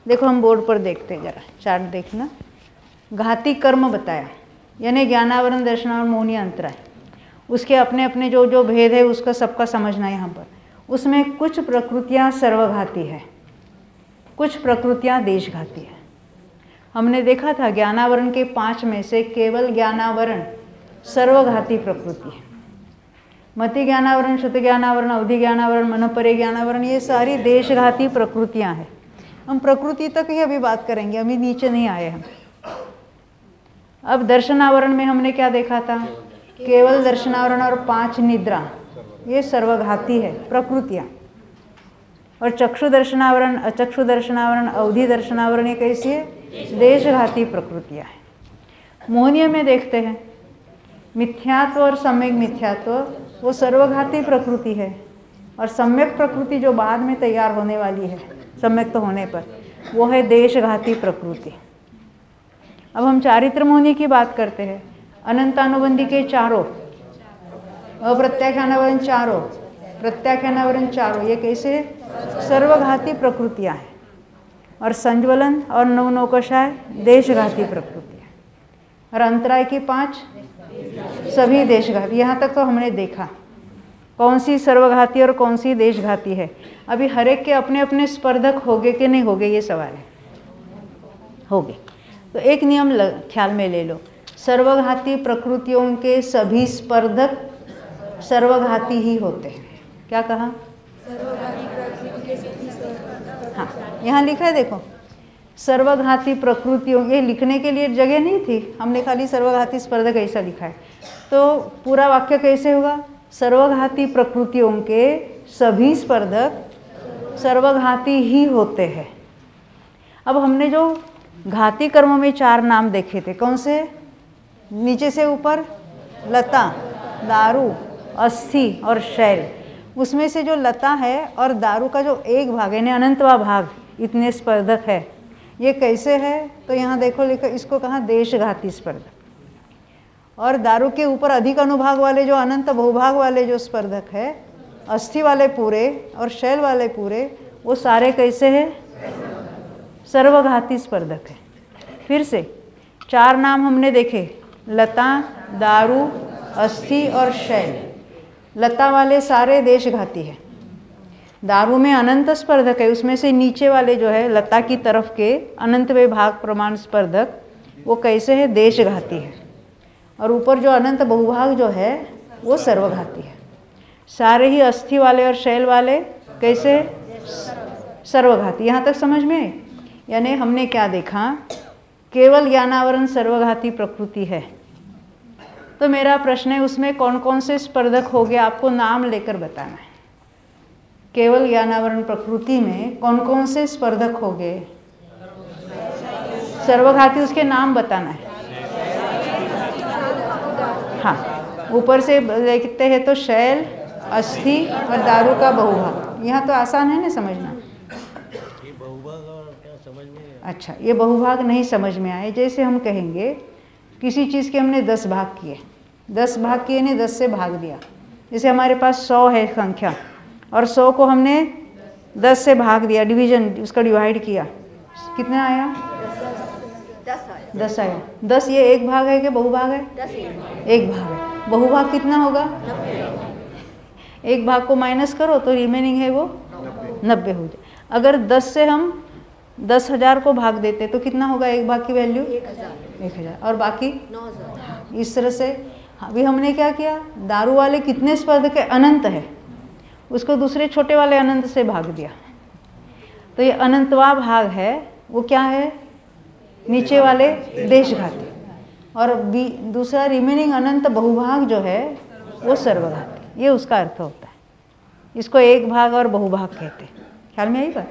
देखो हम बोर्ड पर देखते हैं, जरा चार्ट देखना। घाती कर्म बताया, यानी ज्ञानावरण, दर्शनावरण, मोहनीय अंतराय, उसके अपने अपने जो जो भेद है उसका सबका समझना यहाँ पर। उसमें कुछ प्रकृतियाँ सर्वघाती है, कुछ प्रकृतियाँ देशघाती है। हमने देखा था ज्ञानावरण के 5 में से केवल ज्ञानावरण सर्वघाती प्रकृति है। मति ज्ञानावरण, श्रुति ज्ञानावरण, अवधि ज्ञानावरण, मनोपरि ज्ञानावरण, ये सारी देशघाती प्रकृतियाँ हैं। हम प्रकृति तक ही अभी बात करेंगे, अभी नीचे नहीं आए हम। अब दर्शनावरण में हमने क्या देखा था? केवल दर्शनावरण और 5 निद्रा, ये सर्वघाती है प्रकृतियाँ। और चक्षु दर्शनावरण, अचक्षु दर्शनावरण, अवधि दर्शनावरण, ये कैसी है? देशघाती प्रकृतियाँ हैं। मोहनीय में देखते हैं मिथ्यात्व और सम्यक मिथ्यात्व, वो सर्वघाती प्रकृति है। और सम्यक प्रकृति जो बाद में तैयार होने वाली है सम्यक तो होने पर, वो है देशघाती प्रकृति। अब हम चारित्र मोहनी की बात करते हैं। अनंतानुबंधी के चारों, अप्रत्याख्यानावरण चारों, प्रत्याख्यानावरण चारों, ये कैसे? सर्वघाती प्रकृतियाँ हैं। और संज्वलन और नवनौकशाय देशघाती प्रकृति है। और अंतराय की 5 सभी देशघाती। यहाँ तक तो हमने देखा कौन सी सर्वघाती और कौन सी देशघाती है। अभी हर एक के अपने अपने स्पर्धक होंगे कि नहीं होंगे, ये सवाल है। होंगे तो एक नियम ख्याल में ले लो, सर्वघाती प्रकृतियों के सभी स्पर्धक सर्वघाती ही होते हैं। क्या कहा? हाँ, यहाँ लिखा है देखो, सर्वघाती प्रकृतियों, ये लिखने के लिए जगह नहीं थी, हमने खाली सर्वघाती स्पर्धक ऐसा लिखा है। तो पूरा वाक्य कैसे होगा? सर्वघाती प्रकृतियों के सभी स्पर्धक सर्वघाती ही होते हैं। अब हमने जो घाती कर्मों में 4 नाम देखे थे, कौन से? नीचे से ऊपर लता, दारू, अस्थि और शैल। उसमें से जो लता है और दारू का जो एक भाग है, अनंतवा भाग, इतने स्पर्धक है। ये कैसे है? तो यहाँ देखो लिखो, इसको कहा देशघाती स्पर्धक। और दारू के ऊपर अधिक अनुभाग वाले जो अनंत बहुभाग वाले जो स्पर्धक है, अस्थि वाले पूरे और शैल वाले पूरे, वो सारे कैसे हैं? सर्वघाती स्पर्धक है। फिर से 4 नाम हमने देखे, लता, दारू, अस्थि और शैल। लता वाले सारे देशघाती है। दारू में अनंत स्पर्धक है, उसमें से नीचे वाले जो है लता की तरफ के अनंतवे भाग प्रमाण स्पर्धक, वो कैसे है? देशघाती है। और ऊपर जो अनंत बहुभाग जो है वो सर्वघाती है। सारे ही अस्थि वाले और शैल वाले कैसे? सर्वघाती। यहाँ तक समझ में आई? यानी हमने क्या देखा? केवल ज्ञानावरण सर्वघाती प्रकृति है। तो मेरा प्रश्न है, उसमें कौन कौन से स्पर्धक हो गए, आपको नाम लेकर बताना है। केवल ज्ञानावरण प्रकृति में कौन कौन से स्पर्धक हो गए? सर्वघाती, उसके नाम बताना है। हाँ, ऊपर से देखते हैं तो शैल, अस्थि और दारू का बहुभाग। यहाँ तो आसान है ना समझना। अच्छा, ये बहुभाग नहीं समझ में आए। जैसे हम कहेंगे किसी चीज़ के हमने 10 भाग किए, 10 भाग किए ने 10 से भाग दिया। जैसे हमारे पास 100 है संख्या, और 100 को हमने 10 से भाग दिया, डिवीजन, उसका डिवाइड किया, कितना आया? 10 आया। 10 ये एक भाग है कि बहुभाग है? एक भाग है। बहुभाग कितना होगा? एक भाग को माइनस करो तो रिमेनिंग है वो 90 हो जाए। अगर 10 से हम 10,000 को भाग देते तो कितना होगा एक भाग की वैल्यू? 1000। और बाकी 9000। इस तरह से अभी हमने क्या किया? दारू वाले कितने स्पर्धक है? अनंत है, उसको दूसरे छोटे वाले अनंत से भाग दिया। तो ये अनंतवा भाग है, वो क्या है? नीचे वाले देशघाती। और दूसरा रिमेनिंग अनंत बहुभाग जो है वो सर्वघाती। ये उसका अर्थ होता है। इसको एक भाग और बहुभाग कहते हैं। ख्याल में आई बात?